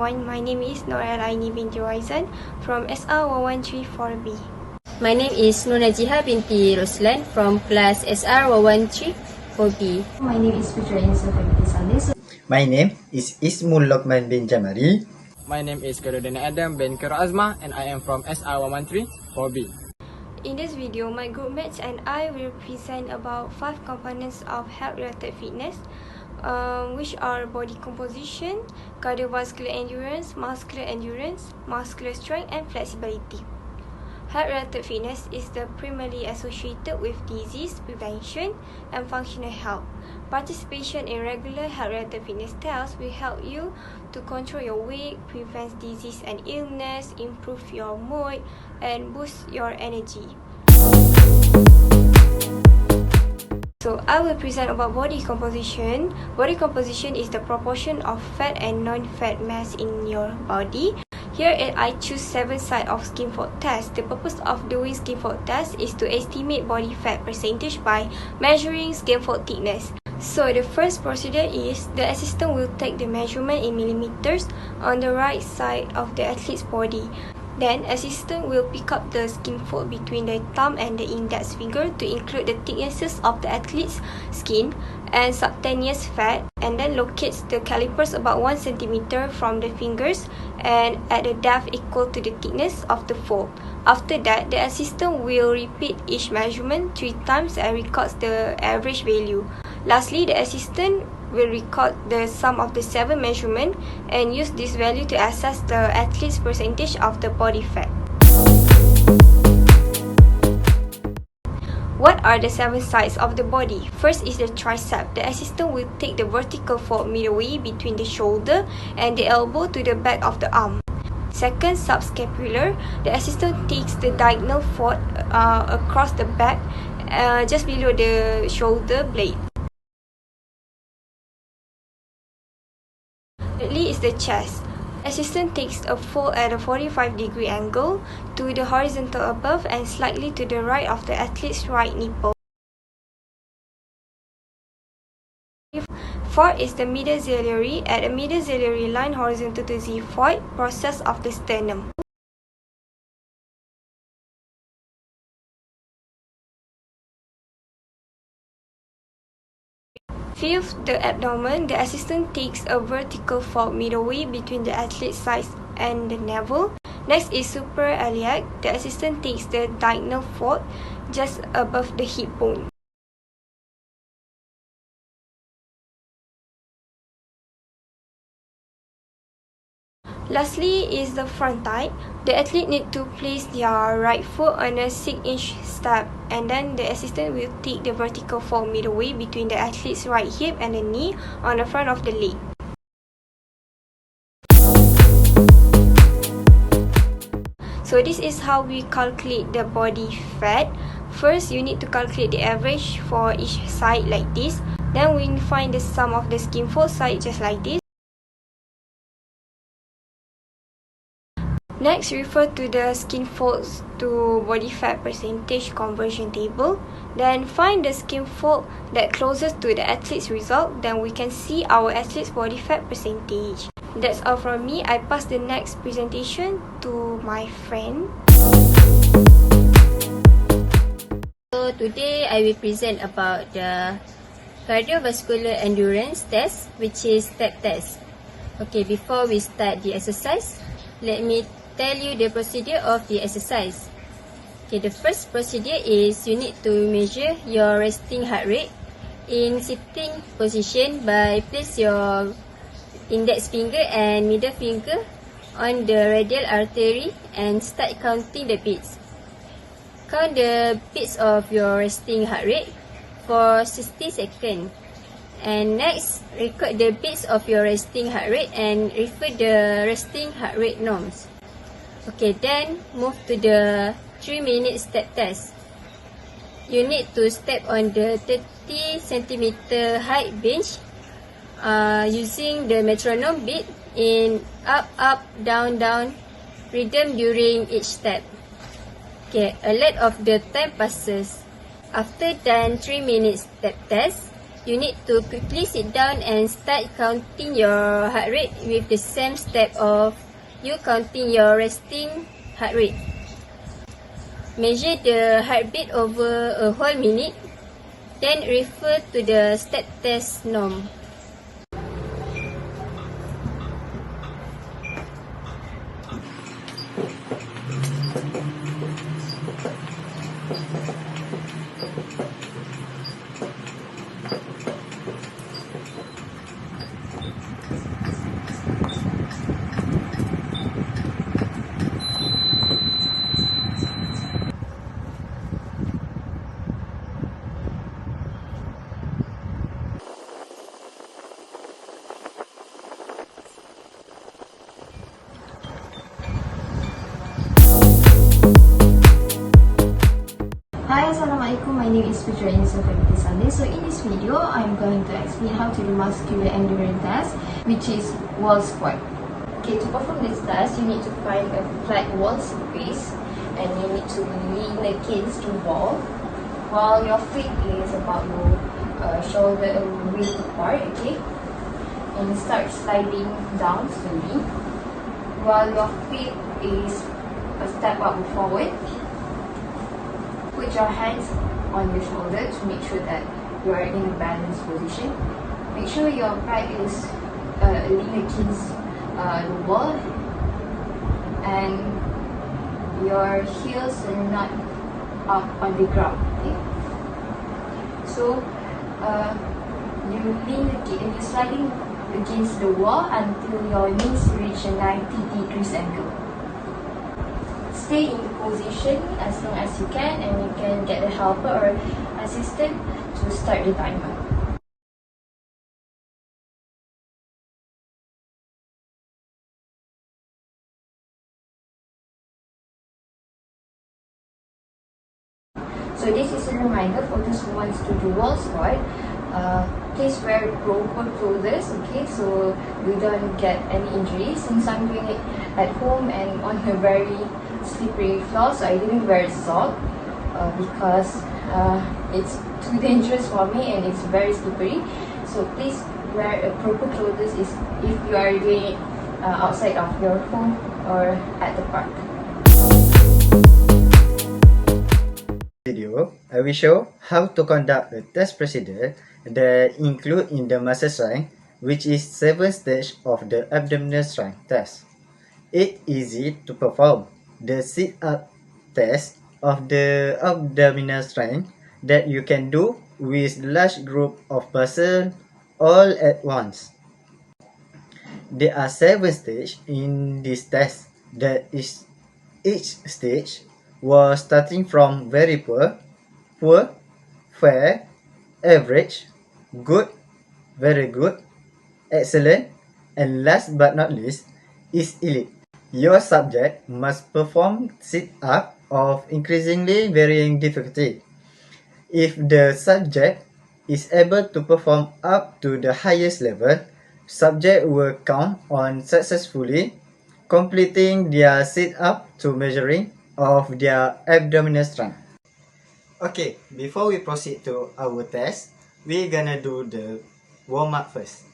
everyone, my name is Noral Aini binti Raizan from SR1134B. My name is Nur Najiha binti Roslan from class SR1134B. My name is Putra Insa binti Salis. My name is Ismul Lokman bin Jamari. My name is Karuddin Adam bin Kira Azma and I am from SR1134B. In this video, my group mates and I will present about 5 components of health-related fitness, which are body composition, cardiovascular endurance, muscular strength, and flexibility. Health-related fitness is primarily associated with disease prevention and functional health. Participation in regular health-related fitness tests will help you to control your weight, prevent disease and illness, improve your mood, and boost your energy. So I will present about body composition. Body composition is the proportion of fat and non-fat mass in your body. Here I choose 7 sites of skin fold test. The purpose of doing skin fold test is to estimate body fat percentage by measuring skin fold thickness. So the first procedure is the assistant will take the measurement in millimeters on the right side of the athlete's body. Then, assistant will pick up the skin fold between the thumb and the index finger to include the thicknesses of the athlete's skin and subcutaneous fat, and then locates the calipers about 1 cm from the fingers and at a depth equal to the thickness of the fold. After that, the assistant will repeat each measurement 3 times and records the average value. Lastly, the assistant will record the sum of the 7 measurements and use this value to assess the athlete's percentage of the body fat. What are the 7 sides of the body? First is the tricep. The assistant will take the vertical fold midway between the shoulder and the elbow to the back of the arm. Second, subscapular. The assistant takes the diagonal fold across the back just below the shoulder blade. Thirdly is the chest. Assistant takes a fold at a 45-degree angle to the horizontal above and slightly to the right of the athlete's right nipple. Fourth is the medullary at a medullary line horizontal to xiphoid process of the sternum. Fifth, the abdomen. The assistant takes a vertical fold midway between the athlete's sides and the navel. Next is suprailiac. The assistant takes the diagonal fold just above the hip bone. Lastly is the frontal. The athlete needs to place their right foot on a 6-inch step, and then the assistant will take the vertical fold midway between the athlete's right hip and the knee on the front of the leg. So this is how we calculate the body fat. First, you need to calculate the average for each side like this. Then we find the sum of the skin fold side just like this. Next, refer to the skin folds to body fat percentage conversion table. Then find the skin fold that closest to the athlete's result. Then we can see our athlete's body fat percentage. That's all from me. I pass the next presentation to my friend. So today I will present about the cardiovascular endurance test, which is step test. Okay, before we start the exercise, let me tell you the procedure of the exercise. Okay, the first procedure is you need to measure your resting heart rate in sitting position by place your index finger and middle finger on the radial artery and start counting the beats. Count the beats of your resting heart rate for 60 seconds. And next, record the beats of your resting heart rate and refer the resting heart rate norms. Okay, then move to the 3-minute step test. You need to step on the 30 cm height bench using the metronome beat in up, up, down, down rhythm during each step. Okay, alert of the time passes. After done 3 minutes step test, you need to quickly sit down and start counting your heart rate with the same step of you counting your resting heart rate. Measure the heartbeat over a whole minute, then refer to the step test norm. Hi, Assalamualaikum. My name is Putra Inisa. So in this video, I'm going to explain how to do muscular endurance test, which is wall squat. Okay, to perform this test, you need to find a flat wall space and you need to lean against the wall while your feet is about your shoulder width apart, okay? And start sliding down slowly while your feet is a step up forward. Put your hands on your shoulder to make sure that you are in a balanced position. Make sure your back is lean against the wall and your heels are not up on the ground. Okay? So you're sliding against the wall until your knees reach a 90 degrees angle. Stay in the position as long as you can, and you can get a helper or assistant to start the timer. So this is a reminder for those who want to do wall squat. Please wear proper clothes, okay, so you don't get any injuries. Since I'm doing it at home and on a very slippery floor, so I didn't wear socks because it's too dangerous for me and it's very slippery. So please wear a proper clothes if you are doing it outside of your home or at the park. Video, I will show how to conduct a test procedure that include in the muscle strength, which is 7 stage of the abdominal strength test. It's easy to perform the sit-up test of the abdominal strength that you can do with large group of persons all at once. There are 7 stages in this test. That is, each stage was starting from very poor, fair, average, good, very good, excellent, and last but not least is elite. Your subject must perform sit-up of increasingly varying difficulty. If the subject is able to perform up to the highest level, subject will count on successfully completing their sit-up to measuring of their abdominal strength. Okay, before we proceed to our test, we're gonna do the warm-up first.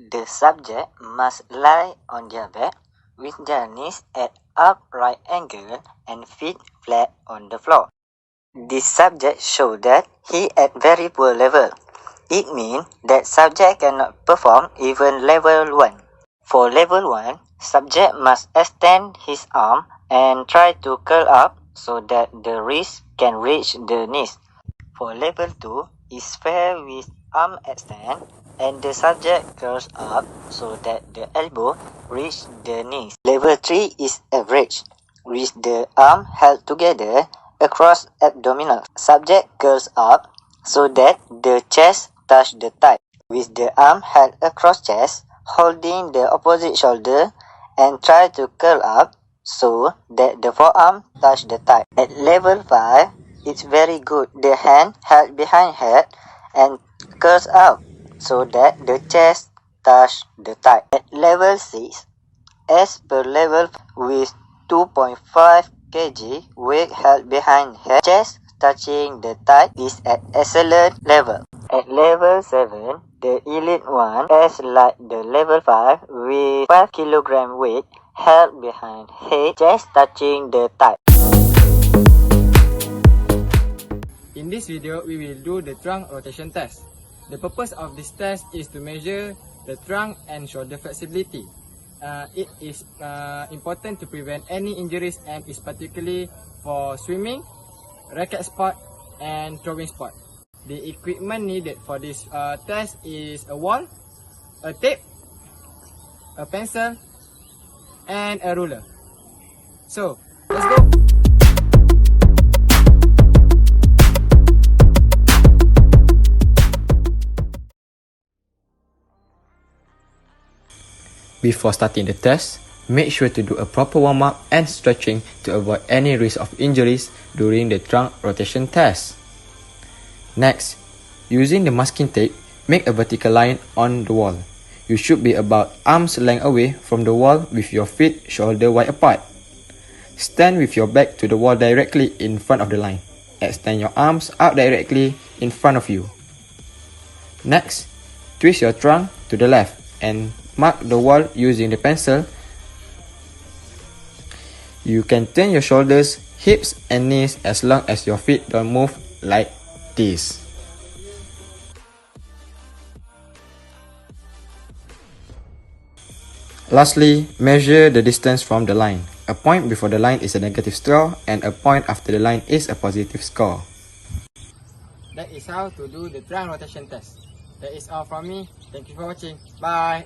The subject must lie on their back with their knees at upright angle and feet flat on the floor. This subject shows that he at very poor level. It means that subject cannot perform even level 1. For level 1, subject must extend his arm and try to curl up so that the wrist can reach the knees. For level 2, is fair with arm extend and the subject curls up so that the elbow reach the knees. Level 3 is average, with the arm held together across abdominal. Subject curls up so that the chest touch the thigh, with the arm held across chest, holding the opposite shoulder and try to curl up so that the forearm touch the thigh. At level 5, it's very good. The hand held behind head and curls up so that the chest touch the thigh. At level 6, as per level with 2.5 kg weight held behind head, chest touching the thigh is at excellent level. At level 7, the elite one, as like the level 5 with 5 kg weight held behind head, chest touching the thigh. In this video, we will do the trunk rotation test. The purpose of this test is to measure the trunk and shoulder flexibility. It is important to prevent any injuries and is particularly for swimming, racket sport and throwing sport. The equipment needed for this test is a wall, a tape, a pencil and a ruler. So, let's go! Before starting the test, make sure to do a proper warm-up and stretching to avoid any risk of injuries during the trunk rotation test. Next, using the masking tape, make a vertical line on the wall. You should be about arm's length away from the wall with your feet shoulder wide apart. Stand with your back to the wall directly in front of the line. Extend your arms out directly in front of you. Next, twist your trunk to the left and mark the wall using the pencil. You can turn your shoulders, hips and knees as long as your feet don't move like this. Lastly, measure the distance from the line. A point before the line is a negative score and a point after the line is a positive score. That is how to do the trunk rotation test. That is all from me. Thank you for watching. Bye!